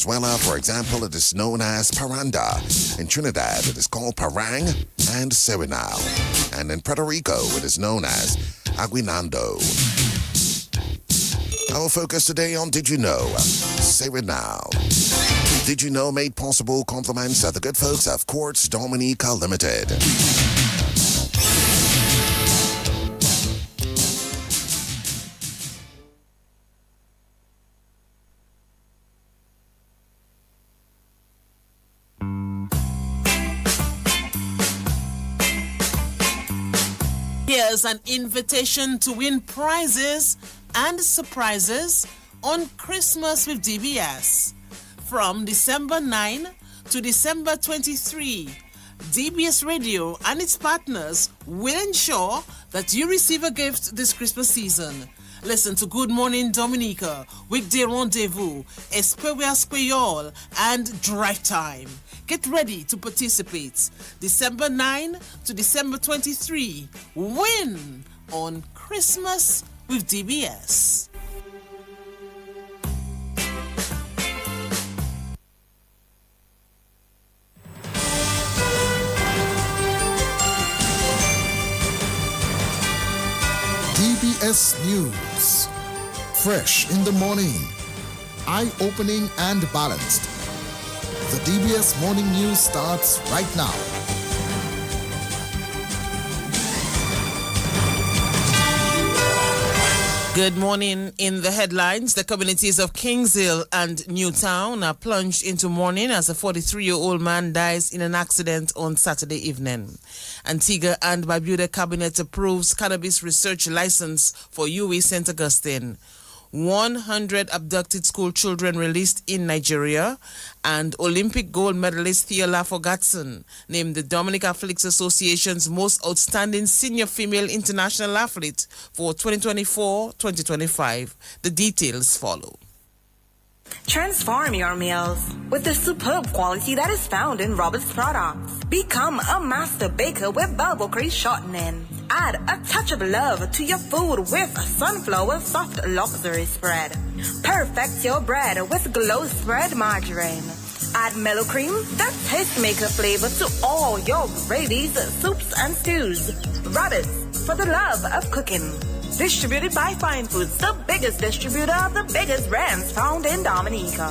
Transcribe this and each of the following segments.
Venezuela, for example, it is known as paranda. In Trinidad, it is called parang and serenal. And in Puerto Rico, it is known as aguinaldo. Our focus today on Did You Know? Serenal. Did you know made possible compliments of the good folks of Quartz Dominica Limited. Here's an invitation to win prizes and surprises on Christmas with DBS. From December 9 to December 23, DBS Radio and its partners will ensure that you receive a gift this Christmas season. Listen to Good Morning Dominica, Weekday Rendezvous, Espewe Espeyol, and Drive Time. Get ready to participate. December 9 to December 23. Win on Christmas with DBS. DBS News. Fresh in the morning. Eye-opening and balanced. The DBS Morning News starts right now. Good morning. In the headlines, the communities of Kingshill and Newtown are plunged into mourning as a 43-year-old man dies in an accident on Saturday evening. Antigua and Barbuda Cabinet approves cannabis research license for UWI St. Augustine. 100 abducted school children released in Nigeria, and Olympic gold medalist Theola Forgatson named the Dominic Athletics Association's most outstanding senior female international athlete for 2024-2025. The details follow. Transform your meals with the superb quality that is found in Robert's products. Become a master baker with bubble crease shortening. Add a touch of love to your food with sunflower soft luxury spread. Perfect your bread with glow spread margarine. Add mellow cream, that tastemaker flavor to all your gravies, soups, and stews. Robert's, for the love of cooking. Distributed by Fine Foods, the biggest distributor of the biggest brands found in Dominica.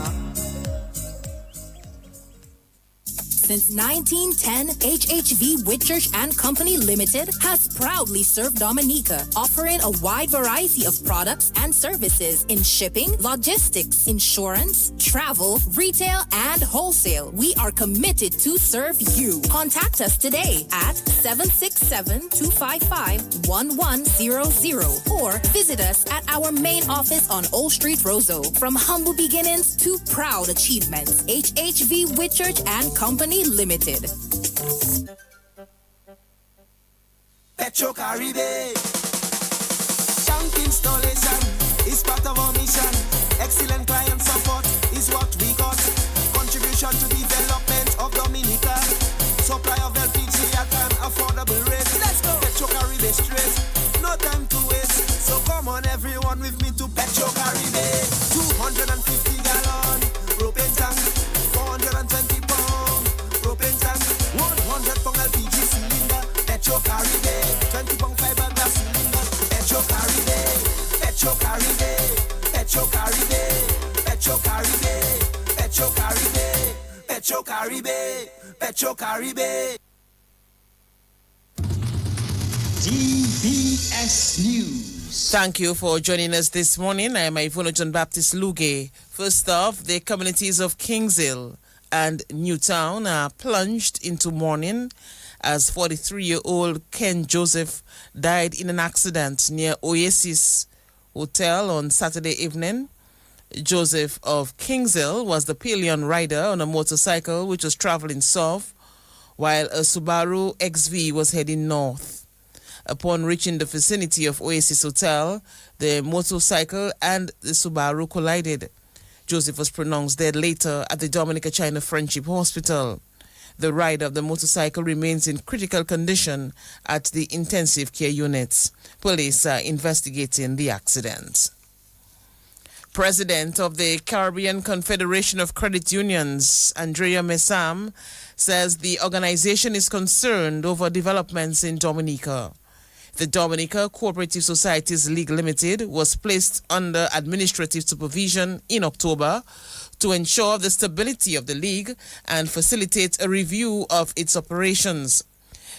Since 1910, HHV Whitchurch and Company Limited has proudly served Dominica, offering a wide variety of products and services in shipping, logistics, insurance, travel, retail, and wholesale. We are committed to serve you. Contact us today at 767-255-1100 or visit us at our main office on Old Street, Roseau. From humble beginnings to proud achievements, HHV Whitchurch and Company Limited. Petro Caribe. Tank installation is part of our mission. Excellent client support is what we got. Contribution to development of Dominica. Supply of LPG at an affordable rate. Let's go. Petro Caribe straight. No time to waste. So come on everyone with me to Petro Caribe. 250 gallon propane tank. 420 pound propane tank. 100 pound LPG cylinder. Petro Caribe. 20 pound fiberglass cylinder. Petro Caribe. Petro Caribe. Petro Caribe. Petro Caribe. Petro Caribe. Petro Caribe. Petro Caribe. DBS News. Thank you for joining us this morning. I am Ivona John Baptist Luge. First off, the communities of Kingshill and Newtown are plunged into mourning as 43-year-old Ken Joseph died in an accident near Oasis Hotel on Saturday evening. Joseph of Kingshill was the pillion rider on a motorcycle which was traveling south, while a Subaru XV was heading north. Upon reaching the vicinity of Oasis Hotel, the motorcycle and the Subaru collided. Joseph was pronounced dead later at the Dominica China Friendship Hospital. The rider of the motorcycle remains in critical condition at the intensive care units. Police are investigating the accident. President of the Caribbean Confederation of Credit Unions, Andrea Mesam, says the organization is concerned over developments in Dominica. The Dominica Cooperative Societies League Limited was placed under administrative supervision in October to ensure the stability of the league and facilitate a review of its operations.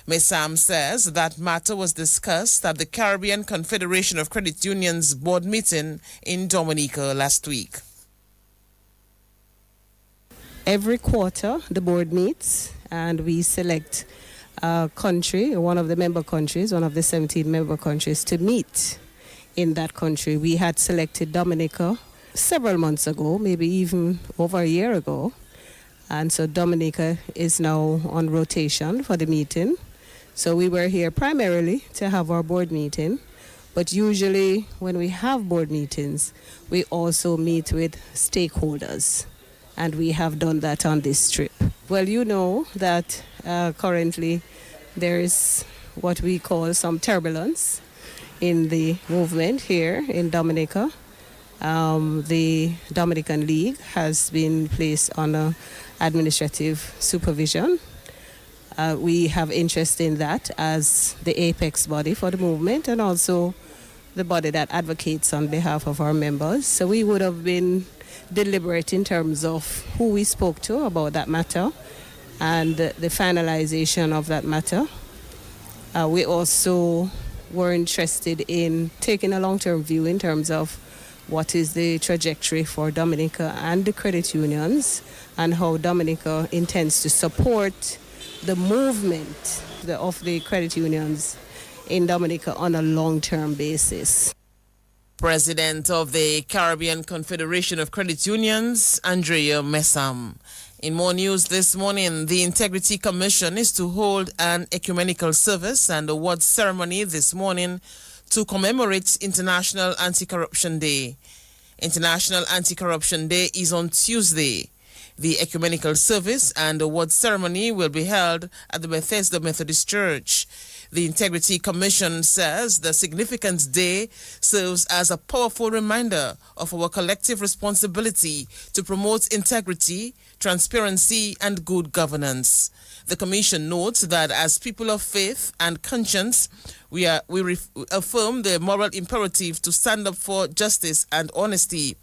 Mesam says that matter was discussed at the Caribbean Confederation of Credit Unions board meeting in Dominica last week. Every quarter, the board meets and we select a country, one of the member countries, one of the 17 member countries to meet in that country. We had selected Dominica several months ago, maybe even over a year ago. And so Dominica is now on rotation for the meeting. So we were here primarily to have our board meeting, but usually when we have board meetings, we also meet with stakeholders, and we have done that on this trip. Well, you know that currently there is what we call some turbulence in the movement here in Dominica. The Dominican League has been placed under administrative supervision. We have interest in that as the apex body for the movement and also the body that advocates on behalf of our members. So we would have been deliberate in terms of who we spoke to about that matter and the finalization of that matter. We also were interested in taking a long-term view in terms of what is the trajectory for Dominica and the credit unions and how Dominica intends to support the movement of the credit unions in Dominica on a long-term basis. President of the Caribbean Confederation of Credit Unions, Andrea Mesam. In more news this morning, the Integrity Commission is to hold an ecumenical service and award ceremony this morning to commemorate International Anti-Corruption Day. International Anti-Corruption Day is on Tuesday. The ecumenical service and award ceremony will be held at the Bethesda Methodist Church. The Integrity Commission says the Significance Day serves as a powerful reminder of our collective responsibility to promote integrity, transparency, and good governance. The Commission notes that as people of faith and conscience, we affirm the moral imperative to stand up for justice and honesty.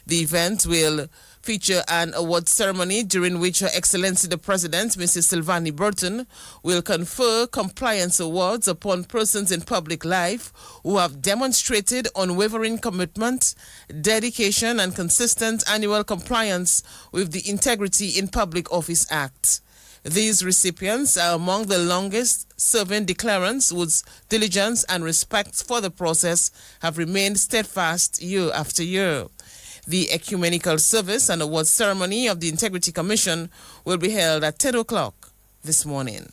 The event will feature an award ceremony during which Her Excellency the President, Mrs. Sylvani Burton, will confer compliance awards upon persons in public life who have demonstrated unwavering commitment, dedication, and consistent annual compliance with the Integrity in Public Office Act. These recipients are among the longest-serving declarants whose diligence and respect for the process have remained steadfast year after year. The ecumenical service and award ceremony of the Integrity Commission will be held at 10 o'clock this morning.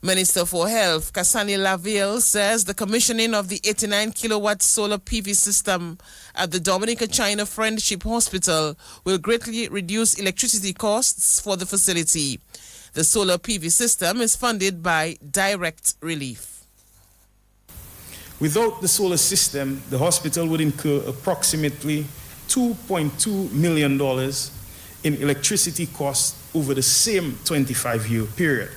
Minister for Health, Kasani Laville, says the commissioning of the 89-kilowatt solar PV system at the Dominica-China Friendship Hospital will greatly reduce electricity costs for the facility. The solar PV system is funded by direct relief. Without the solar system, the hospital would incur approximately $2.2 million in electricity costs over the same 25-year period.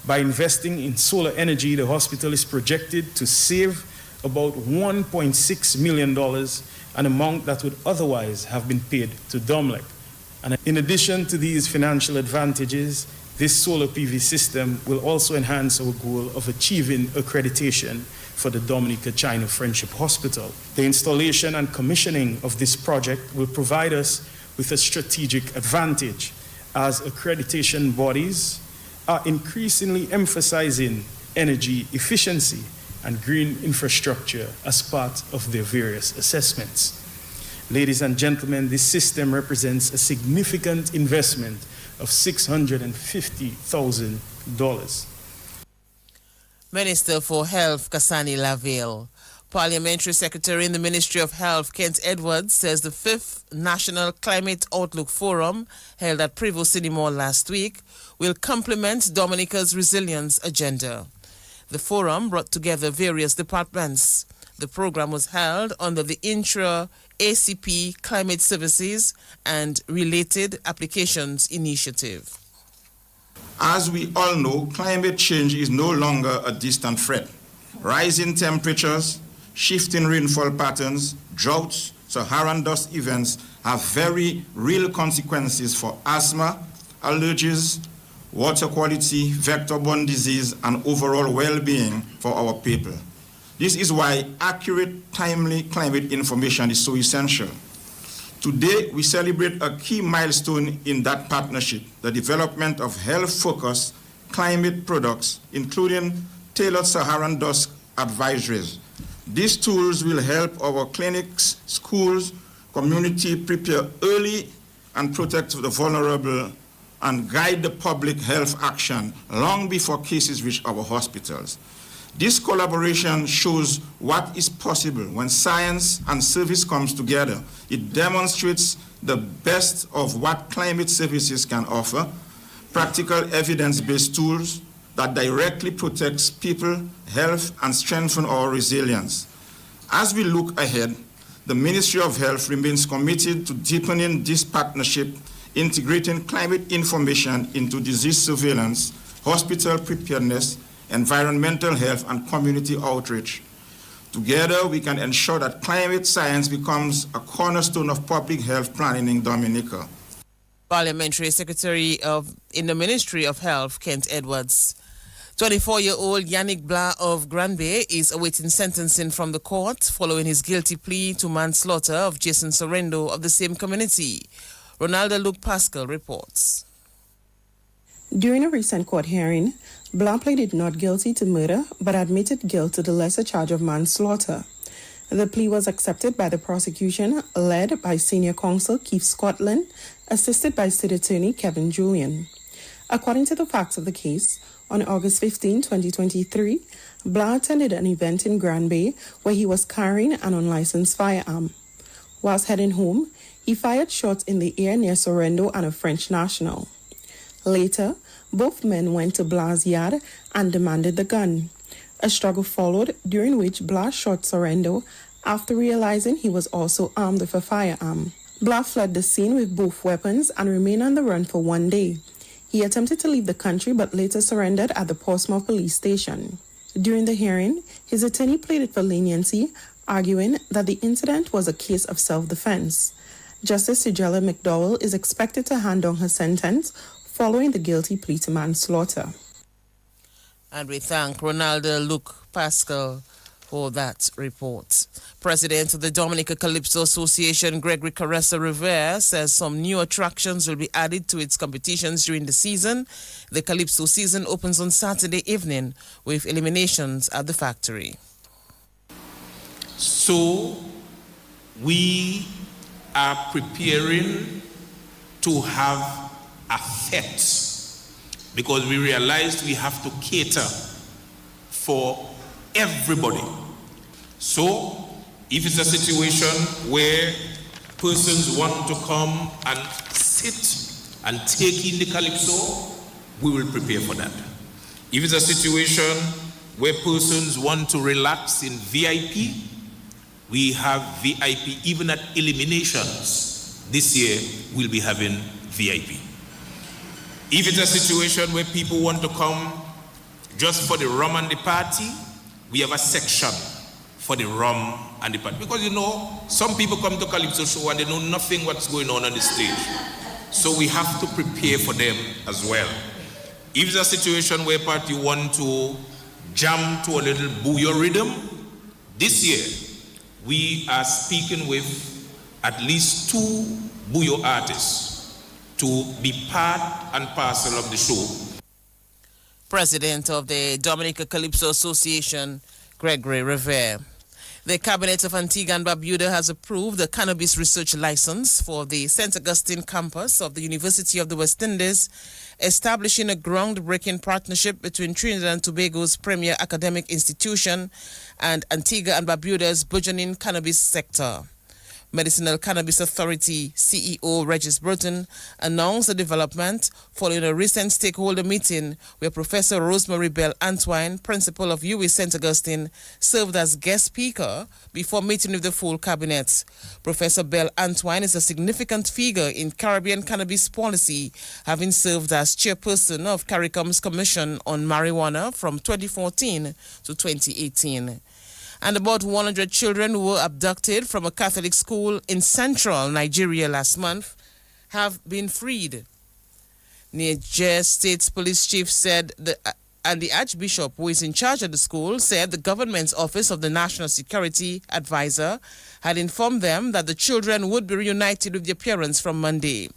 By investing in solar energy, the hospital is projected to save about $1.6 million, an amount that would otherwise have been paid to DOMLEC. And in addition to these financial advantages, this solar PV system will also enhance our goal of achieving accreditation for the Dominica-China Friendship Hospital. The installation and commissioning of this project will provide us with a strategic advantage as accreditation bodies are increasingly emphasizing energy efficiency and green infrastructure as part of their various assessments. Ladies and gentlemen, this system represents a significant investment of $650,000. Minister for Health, Kasani Laville. Parliamentary Secretary in the Ministry of Health, Kent Edwards, says the 5th National Climate Outlook Forum, held at Prevost Cinema last week, will complement Dominica's resilience agenda. The forum brought together various departments. The program was held under the Intra-ACP Climate Services and Related Applications Initiative. As we all know, climate change is no longer a distant threat. Rising temperatures, shifting rainfall patterns, droughts, Saharan dust events have very real consequences for asthma, allergies, water quality, vector-borne disease, and overall well-being for our people. This is why accurate, timely climate information is so essential. Today, we celebrate a key milestone in that partnership, the development of health-focused climate products, including tailored Saharan dust advisories. These tools will help our clinics, schools, community prepare early and protect the vulnerable and guide the public health action long before cases reach our hospitals. This collaboration shows what is possible when science and service comes together. It demonstrates the best of what climate services can offer, practical evidence-based tools that directly protects people, health, and strengthen our resilience. As we look ahead, the Ministry of Health remains committed to deepening this partnership, integrating climate information into disease surveillance, hospital preparedness, environmental health, and community outreach. Together, we can ensure that climate science becomes a cornerstone of public health planning in Dominica. Parliamentary Secretary in the Ministry of Health, Kent Edwards. 24-year-old Yannick Blas of Granby is awaiting sentencing from the court following his guilty plea to manslaughter of Jason Sorrendo of the same community. Ronaldo Luke Pascal reports. During a recent court hearing, Blas pleaded not guilty to murder but admitted guilt to the lesser charge of manslaughter. The plea was accepted by the prosecution, led by Senior Counsel Keith Scotland, assisted by State Attorney Kevin Julian. According to the facts of the case, on August 15, 2023, Blas attended an event in Granby where he was carrying an unlicensed firearm. Whilst heading home, he fired shots in the air near Sorrendo and a French national. Later, both men went to Blas' yard and demanded the gun. A struggle followed, during which Blas shot Sorrendo after realizing he was also armed with a firearm. Blas fled the scene with both weapons and remained on the run for 1 day. He attempted to leave the country but later surrendered at the Portsmouth police station. During the hearing, his attorney pleaded for leniency, arguing that the incident was a case of self-defense. Justice Sijela McDowell is expected to hand down her sentence following the guilty plea to manslaughter. And we thank Ronaldo Luke Pascal for that report. President of the Dominica Calypso Association, Gregory Caressa Rivera, says some new attractions will be added to its competitions during the season. The Calypso season opens on Saturday evening with eliminations at the factory. So we are preparing to have a fete because we realized we have to cater for everybody. So if it's a situation where persons want to come and sit and take in the Calypso, we will prepare for that. If it's a situation where persons want to relax in VIP, we have VIP even at eliminations. This year we'll be having VIP. If it's a situation where people want to come just for the rum and the party, we have a section for the rum and the party. Because you know, some people come to Calypso show and they know nothing what's going on the stage. So we have to prepare for them as well. If it's a situation where party want to jam to a little booyah rhythm, this year we are speaking with at least 2 booyah artists to be part and parcel of the show. President of the Dominica Calypso Association, Gregory Rivera. The Cabinet of Antigua and Barbuda has approved the cannabis research license for the St. Augustine campus of the University of the West Indies, establishing a groundbreaking partnership between Trinidad and Tobago's premier academic institution and Antigua and Barbuda's burgeoning cannabis sector. Medicinal Cannabis Authority CEO Regis Burton announced the development following a recent stakeholder meeting where Professor Rosemary Bell Antwine, principal of UWI St. Augustine, served as guest speaker before meeting with the full cabinet. Professor Bell Antwine is a significant figure in Caribbean cannabis policy, having served as chairperson of CARICOM's Commission on Marijuana from 2014 to 2018. And about 100 children who were abducted from a Catholic school in central Nigeria last month have been freed. Niger State's police chief said and the Archbishop, who is in charge of the school, said the government's Office of the National Security Advisor had informed them that the children would be reunited with their parents from Monday.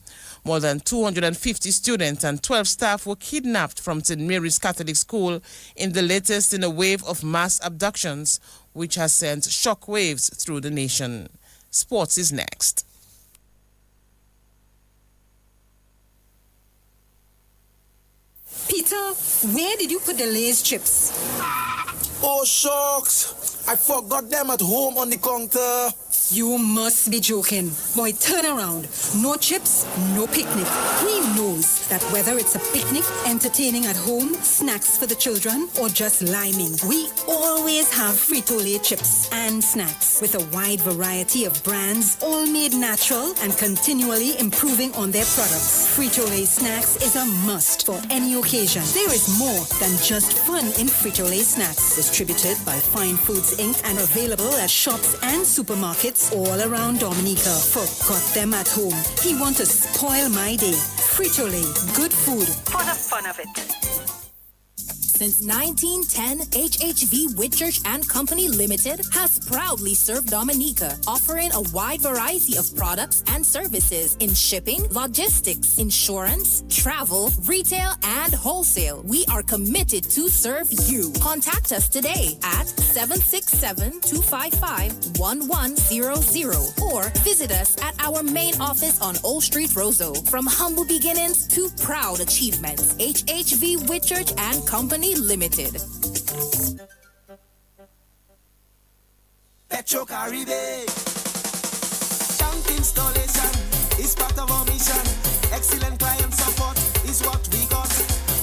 More than 250 students and 12 staff were kidnapped from St. Mary's Catholic School in the latest in a wave of mass abductions, which has sent shockwaves through the nation. Sports is next. Peter, where did you put the Lay's chips? Oh, shucks. I forgot them at home on the counter. You must be joking. Boy, turn around. No chips, no picnic. He knows that whether it's a picnic, entertaining at home, snacks for the children, or just liming, we always have Frito-Lay chips and snacks with a wide variety of brands, all made natural and continually improving on their products. Frito-Lay snacks is a must for any occasion. There is more than just fun in Frito-Lay snacks. Distributed by Fine Foods Inc. and available at shops and supermarkets all around Dominica. Forgot them at home. He want to spoil my day. Frito-Lay, good food for the fun of it. Since 1910, HHV Whitchurch and Company Limited has proudly served Dominica, offering a wide variety of products and services in shipping, logistics, insurance, travel, retail, and wholesale. We are committed to serve you. Contact us today at 767-255-1100 or visit us at our main office on Old Street, Roseau. From humble beginnings to proud achievements, HHV Whitchurch and Company Limited. Petro Caribe. Tank installation is part of our mission. Excellent client support is what we got.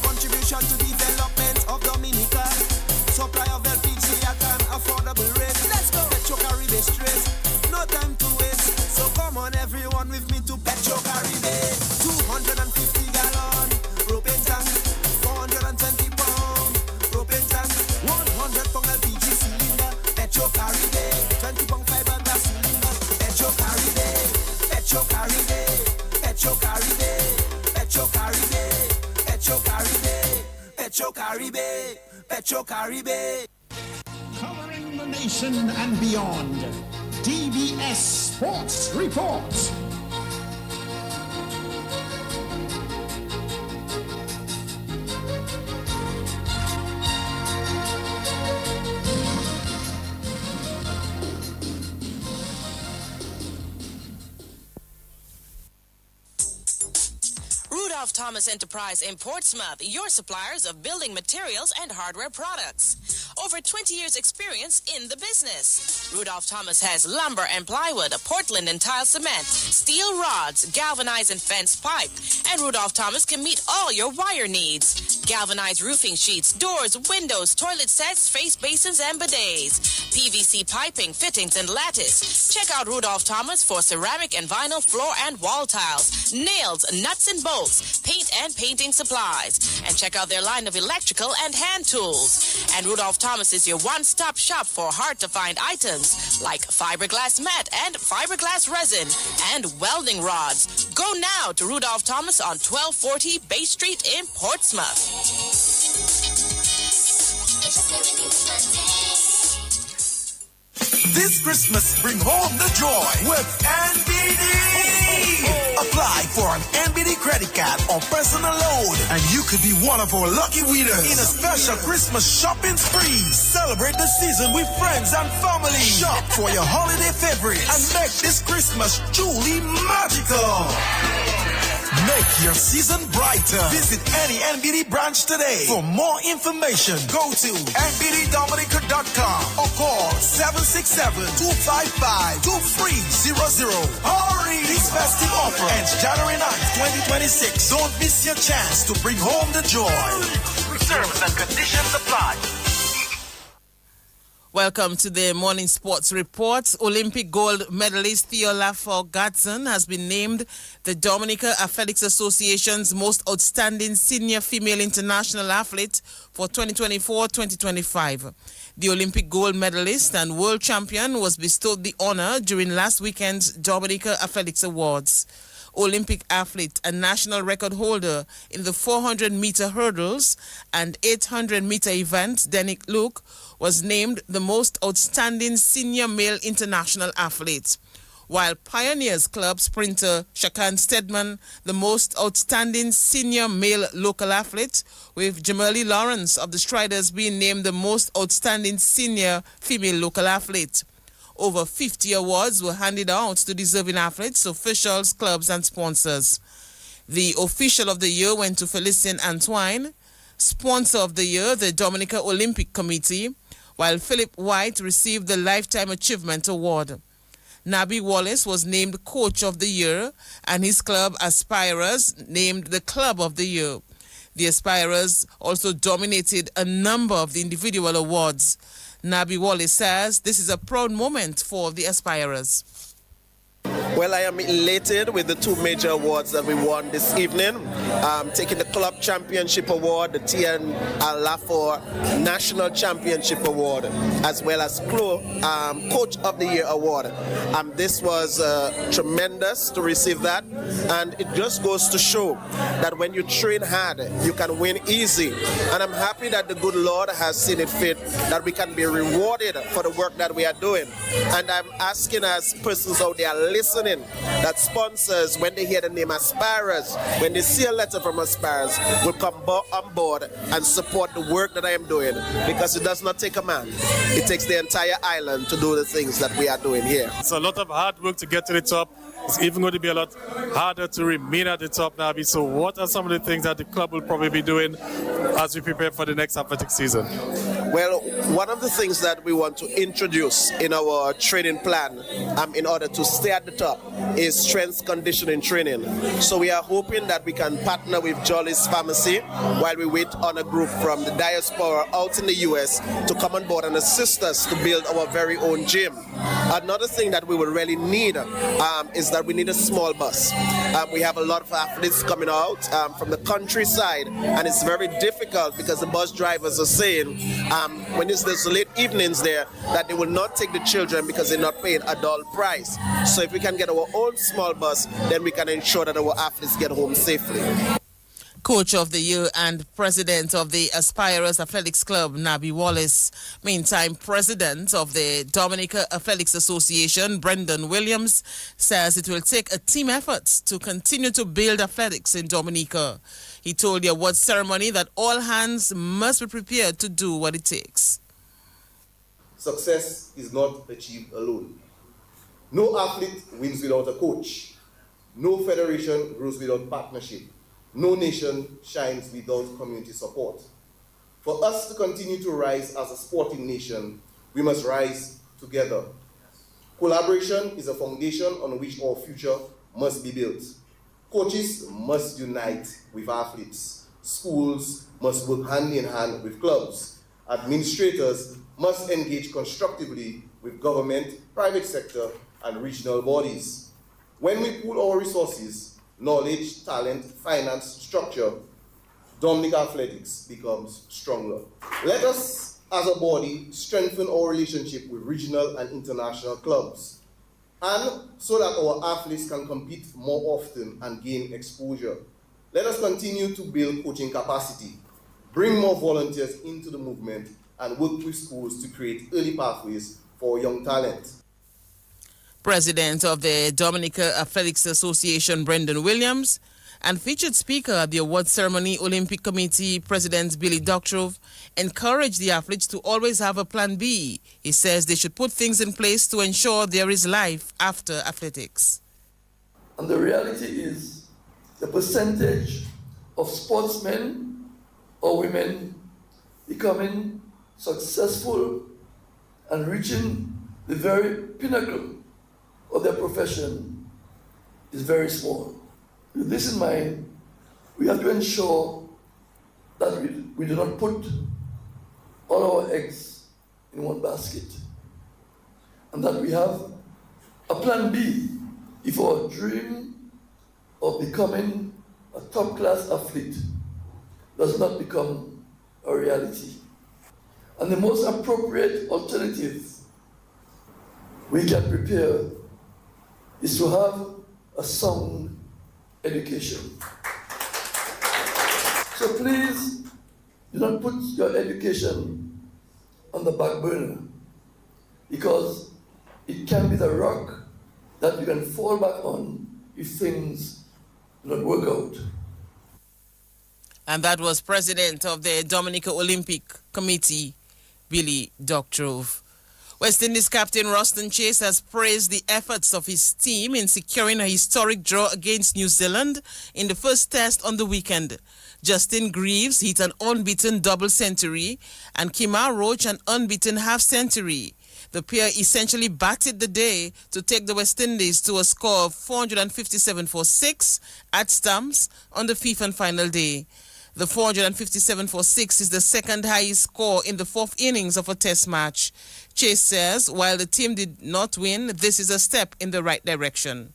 Contribution to development of Dominica. Supply of LPG at an affordable rate. Let's go. Petro Caribe straight. No time to waste. So come on everyone with me to Petro Caribe. 250 gallon propane tank. 420 pound propane tank. 100 pound LPG cylinder. Petro Caribe. 20 pound fiberglass cylinder. Petro Caribe. Petro Caribe. Petro Caribe. Petro Caribe. Petro Caribe. Petro Caribe. Petro Caribe. Covering the nation and beyond. DBS Sports Report. Rudolph Thomas Enterprise in Portsmouth, your suppliers of building materials and hardware products. Over 20 years experience in the business. Rudolph Thomas has lumber and plywood, Portland and tile cement, steel rods, galvanized and fence pipe. And Rudolph Thomas can meet all your wire needs. Galvanized roofing sheets, doors, windows, toilet sets, face basins and bidets. PVC piping, fittings and lattice. Check out Rudolph Thomas for ceramic and vinyl floor and wall tiles, nails, nuts and bolts, paint and painting supplies. And check out their line of electrical and hand tools. And Rudolph Thomas is your one-stop shop for hard-to-find items like fiberglass mat and fiberglass resin and welding rods. Go now to Rudolph Thomas on 1240 Bay Street in Portsmouth. This Christmas, bring home the joy with NBD. Apply for an NBD credit card or personal loan, and you could be one of our lucky winners in a special Christmas shopping spree. Celebrate the season with friends and family. Shop for your holiday favorites and make this Christmas truly magical. Make your season brighter. Visit any NBD branch today. For more information, go to nbddominica.com or call 767-255-2300. Hurry! This festive offer ends January 9th, 2026. Don't miss your chance to bring home the joy. Terms and conditions apply. Welcome to the Morning Sports Report. Olympic gold medalist Theolafor Gatson has been named the Dominica Athletics Association's most outstanding senior female international athlete for 2024-2025. The Olympic gold medalist and world champion was bestowed the honor during last weekend's Dominica Athletics Awards. Olympic athlete and national record holder in the 400-meter hurdles and 800-meter event, Denick Luke, was named the most outstanding senior male international athlete, while Pioneers Club sprinter Shakan Stedman, the most outstanding senior male local athlete, with Jamali Lawrence of the Striders being named the most outstanding senior female local athlete. Over 50 awards were handed out to deserving athletes, officials, clubs, and sponsors. The official of the year went to Felicien Antoine, sponsor of the year, the Dominica Olympic Committee, while Philip White received the Lifetime Achievement Award. Nabi Wallace was named Coach of the Year, and his club Aspirers named the Club of the Year. The Aspirers also dominated a number of the individual awards. Nabi Wallace says this is a proud moment for the Aspirers. Well, I am elated with the two major awards that we won this evening. Taking the Club Championship Award, the TN Lafor National Championship Award, as well as Coach of the Year Award. This was tremendous to receive that, and it just goes to show that when you train hard, you can win easy. And I'm happy that the good Lord has seen it fit that we can be rewarded for the work that we are doing. And I'm asking as persons out there listening, that sponsors, when they hear the name Aspirers, when they see a letter from Aspirers, will come on board and support the work that I am doing, because it does not take a man. It takes the entire island to do the things that we are doing here. It's a lot of hard work to get to the top. It's even going to be a lot harder to remain at the top, Nabi. So what are some of the things that the club will probably be doing as we prepare for the next athletic season? Well, one of the things that we want to introduce in our training plan in order to stay at the top is strength conditioning training. So we are hoping that we can partner with Jolly's Pharmacy while we wait on a group from the diaspora out in the US to come on board and assist us to build our very own gym. Another thing that we will really need is that we need a small bus. We have a lot of athletes coming out from the countryside, and it's very difficult because the bus drivers are saying when it's the late evenings there that they will not take the children because they're not paying adult price. So if we can get our own small bus, then we can ensure that our athletes get home safely. Coach of the Year and President of the Aspirers Athletics Club, Nabi Wallace. Meantime, President of the Dominica Athletics Association, Brendan Williams, says it will take a team effort to continue to build athletics in Dominica. He told the award ceremony that all hands must be prepared to do what it takes. Success is not achieved alone. No athlete wins without a coach. No federation grows without partnership. No nation shines without community support. For us to continue to rise as a sporting nation, we must rise together. Collaboration is a foundation on which our future must be built. Coaches must unite with athletes. Schools must work hand in hand with clubs. Administrators must engage constructively with government, private sector, and regional bodies. When we pool our resources, knowledge, talent, finance, structure, Dominica Athletics becomes stronger. Let us, as a body, strengthen our relationship with regional and international clubs, and so that our athletes can compete more often and gain exposure. Let us continue to build coaching capacity, bring more volunteers into the movement, and work with schools to create early pathways for young talent. President of the Dominica Athletics Association, Brendan Williams, and featured speaker at the award ceremony, Olympic Committee President Billy Doctrove, encouraged the athletes to always have a plan B. He says they should put things in place to ensure there is life after athletics. And the reality is the percentage of sportsmen or women becoming successful and reaching the very pinnacle of their profession is very small. With this in mind, we have to ensure that we do not put all our eggs in one basket, and that we have a plan B if our dream of becoming a top-class athlete does not become a reality. And the most appropriate alternative we can prepare is to have a sound education. So please do not put your education on the back burner, because it can be the rock that you can fall back on if things do not work out. And that was President of the Dominica Olympic Committee, Billy Doctrove. West Indies captain Ruston Chase has praised the efforts of his team in securing a historic draw against New Zealand in the first test on the weekend. Justin Greaves hit an unbeaten double century and Kemar Roach an unbeaten half century. The pair essentially batted the day to take the West Indies to a score of 457 for 6 at Stamps on the fifth and final day. The 457 for 6 is the second highest score in the fourth innings of a test match. Chase says while the team did not win, this is a step in the right direction.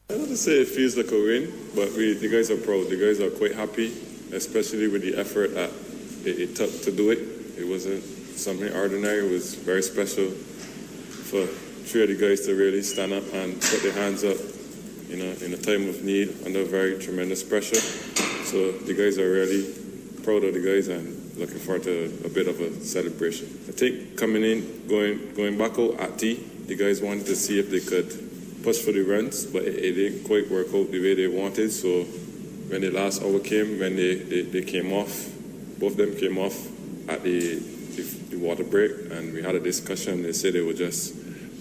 I don't want to say it feels like a win, but the guys are proud. The guys are quite happy, especially with the effort that it took to do it. It wasn't something ordinary. It was very special for three of the guys to really stand up and put their hands up, in a time of need under very tremendous pressure. So the guys are really proud of the guys and looking forward to a bit of a celebration. I think coming in, going back out at tea, the guys wanted to see if they could push for the runs, but it didn't quite work out the way they wanted. So when the last hour came, when they came off, both of them came off at the water break, and we had a discussion. They said they would just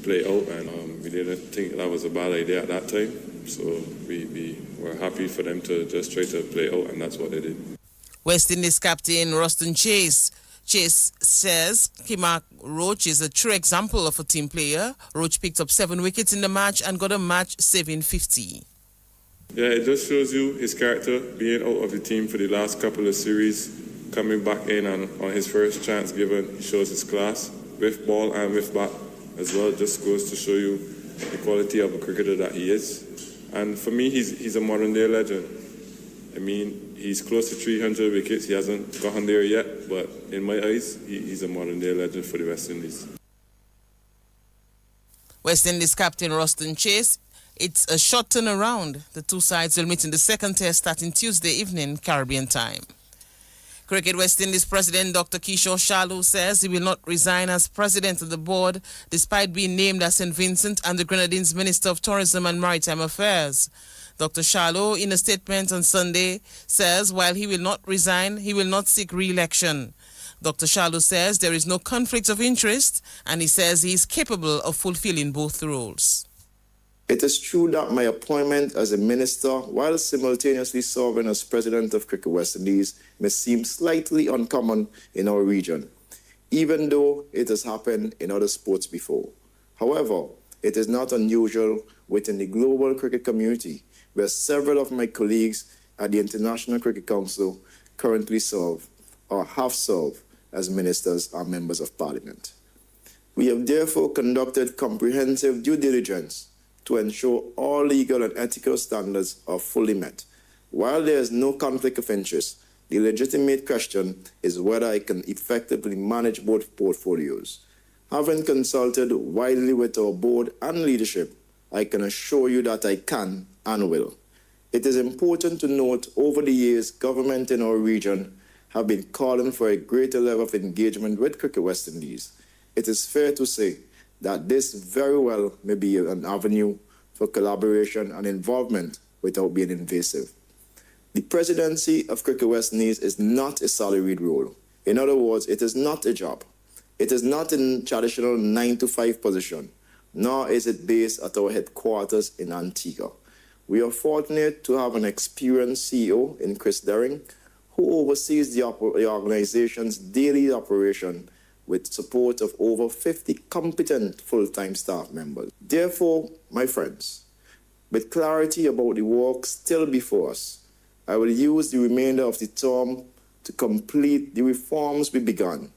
play out, and we didn't think that was a bad idea at that time. So we were happy for them to just try to play out, and that's what they did. West Indies captain Ruston Chase says Kemar Roach is a true example of a team player. Roach picked up 7 wickets in the match and got a match-saving 50. Yeah, it just shows you his character, being out of the team for the last couple of series, coming back in on his first chance given, he shows his class with ball and with bat as well. It just goes to show you the quality of a cricketer that he is. And for me, he's a modern-day legend. I mean, he's close to 300 wickets. He hasn't gotten there yet, but in my eyes, he's a modern-day legend for the West Indies. West Indies captain Ruston Chase, it's a short turnaround. The two sides will meet in the second test starting Tuesday evening, Caribbean time. Cricket West Indies President Dr. Kishore Shalu says he will not resign as president of the board despite being named as St. Vincent and the Grenadines Minister of Tourism and Maritime Affairs. Dr. Shalu, in a statement on Sunday, says while he will not resign, he will not seek re-election. Dr. Shalu says there is no conflict of interest, and he says he is capable of fulfilling both roles. It is true that my appointment as a minister, while simultaneously serving as president of Cricket West Indies, may seem slightly uncommon in our region, even though it has happened in other sports before. However, it is not unusual within the global cricket community, where several of my colleagues at the International Cricket Council currently serve or have served as ministers or members of parliament. We have therefore conducted comprehensive due diligence to ensure all legal and ethical standards are fully met. While there is no conflict of interest, the legitimate question is whether I can effectively manage both portfolios. Having consulted widely with our board and leadership, I can assure you that I can and will. It is important to note over the years, government in our region have been calling for a greater level of engagement with Cricket West Indies. It is fair to say that this very well may be an avenue for collaboration and involvement without being invasive. The presidency of Cricket West Indies is not a salaried role. In other words, it is not a job. It is not a traditional 9-to-5 position, nor is it based at our headquarters in Antigua. We are fortunate to have an experienced CEO in Chris Daring, who oversees the organization's daily operation with support of over 50 competent full-time staff members. Therefore, my friends, with clarity about the work still before us, I will use the remainder of the term to complete the reforms we began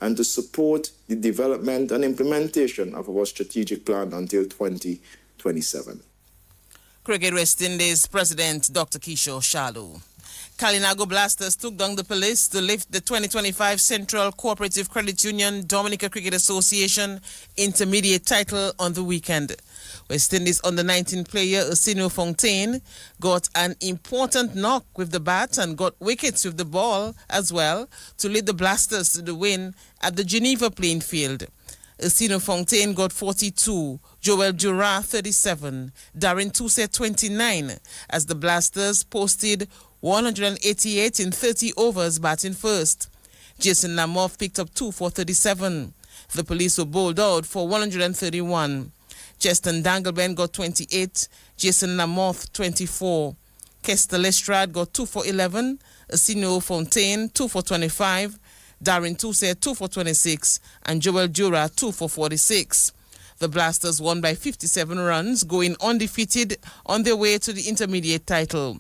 and to support the development and implementation of our strategic plan until 2027. Cricket West Indies President Dr. Kishore Shalu. Kalinago Blasters took down the police to lift the 2025 Central Cooperative Credit Union Dominica Cricket Association intermediate title on the weekend. West Indies under-19 player Usino Fontaine got an important knock with the bat and got wickets with the ball as well to lead the Blasters to the win at the Geneva playing field. Usino Fontaine got 42, Joel Dura 37, Darren Toussaint 29 as the Blasters posted 188 in 30 overs batting first. Jason Lamoff picked up 2 for 37. The police were bowled out for 131. Cheston Dangleben got 28, Jason Lamoff 24. Kester Lestrade got 2 for 11, Usino Fontaine 2 for 25, Darren Toussaint 2 for 26, and Joel Dura 2 for 46. The Blasters won by 57 runs, going undefeated on their way to the intermediate title.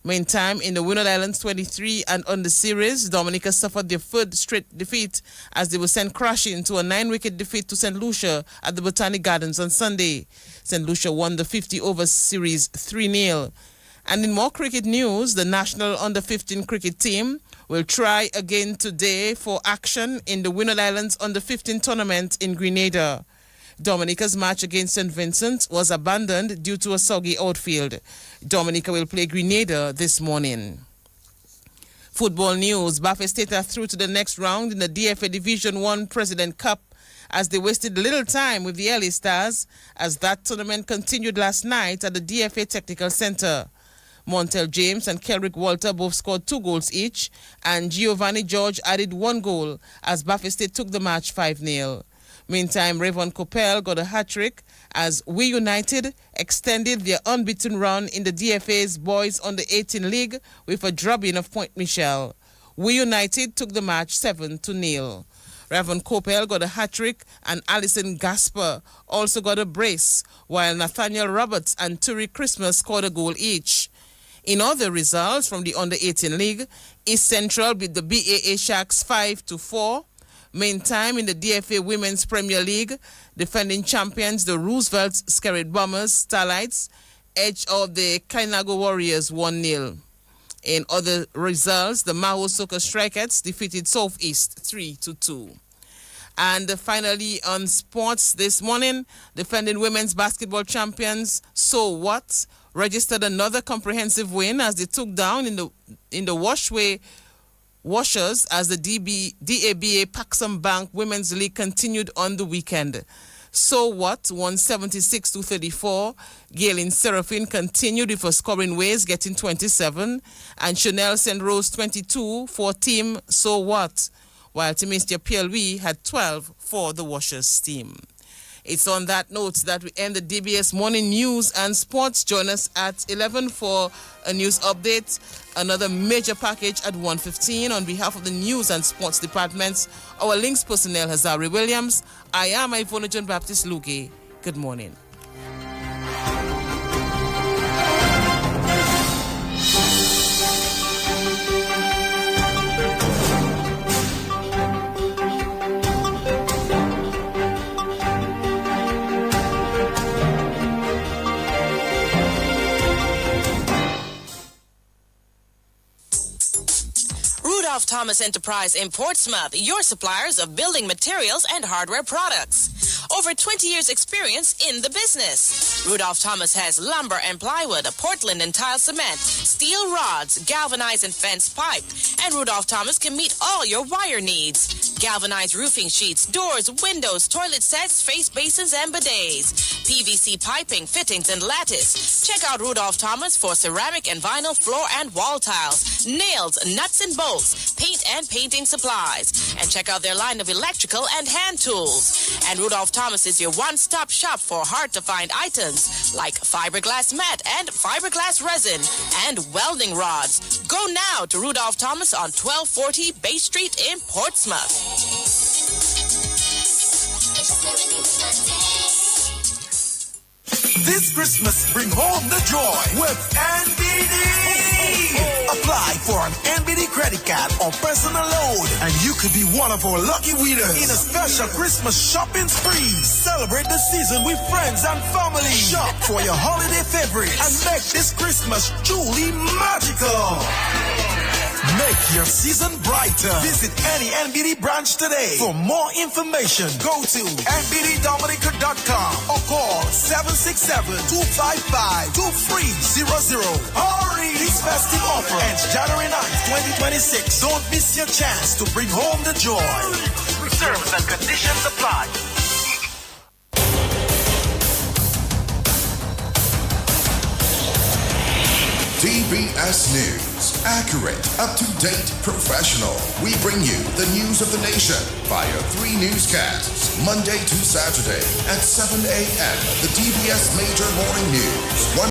Meantime, in the Winner Islands 23 and under series, Dominica suffered their third straight defeat as they were sent crashing to a 9-wicket defeat to St. Lucia at the Botanic Gardens on Sunday. St. Lucia won the 50-over series 3-0. And in more cricket news, the national under-15 cricket team will try again today for action in the Winner Islands under-15 tournament in Grenada. Dominica's match against St. Vincent was abandoned due to a soggy outfield. Dominica will play Grenada this morning. Football news. Bafe State are through to the next round in the DFA Division 1 President Cup as they wasted little time with the early stars as that tournament continued last night at the DFA Technical Center. Montel James and Kelrick Walter both scored 2 goals each, and Giovanni George added 1 goal as Bafe State took the match 5-0. Meantime, Rayvon Coppell got a hat-trick as We United extended their unbeaten run in the DFA's Boys Under-18 League with a drubbing of Point Michel. We United took the match 7-0. Rayvon Coppell got a hat-trick and Alison Gasper also got a brace, while Nathaniel Roberts and Turi Christmas scored a goal each. In other results from the Under-18 League, East Central beat the BAA Sharks 5-4. Meantime, in the DFA Women's Premier League, defending champions, the Roosevelt Skerrit Bombers Starlights edged out the Kainago Warriors 1-0. In other results, the Maho Soka Strikettes defeated Southeast 3-2. And finally, on sports this morning, defending women's basketball champions So What registered another comprehensive win as they took down in the Washers as the DABA Paxum Bank Women's League continued on the weekend. So What won 76-34. Galen Seraphine continued with her scoring ways, getting 27, and Chanel St. Rose 22 for Team So What, while Timistia Pielwi had 12 for the Washers team. It's on that note that we end the DBS Morning News and Sports. Join us at 11 for a news update. Another major package at 1:15. On behalf of the News and Sports departments, our links personnel, Hazari Williams. I am Ivona John Baptist Luge. Good morning. Rudolph Thomas Enterprise in Portsmouth, your suppliers of building materials and hardware products. Over 20 years experience in the business. Rudolph Thomas has lumber and plywood, Portland and tile cement, steel rods, galvanized and fence pipe, and Rudolph Thomas can meet all your wire needs. Galvanized roofing sheets, doors, windows, toilet sets, face basins, and bidets. PVC piping, fittings, and lattice. Check out Rudolph Thomas for ceramic and vinyl floor and wall tiles. nails, nuts and bolts, paint and painting supplies. And check out their line of electrical and hand tools. And Rudolph Thomas is your one-stop shop for hard-to-find items like fiberglass mat and fiberglass resin and welding rods. Go now to Rudolph Thomas on 1240 Bay Street in Portsmouth. This Christmas, bring home the joy with NBD. Apply for an NBD credit card or personal loan, and you could be one of our lucky winners in a special Christmas shopping spree. Celebrate the season with friends and family. Shop for your holiday favorites and make this Christmas truly magical. Make your season brighter. Visit any NBD branch today. For more information, go to nbddominica.com or call 767-255-2300. Hurry! This festive offer ends January 9th, 2026. Don't miss your chance to bring home the joy. Terms and conditions apply. DBS News. Accurate, up-to-date, professional. We bring you the news of the nation via 3 newscasts, Monday to Saturday at 7 a.m. The DBS Major Morning News.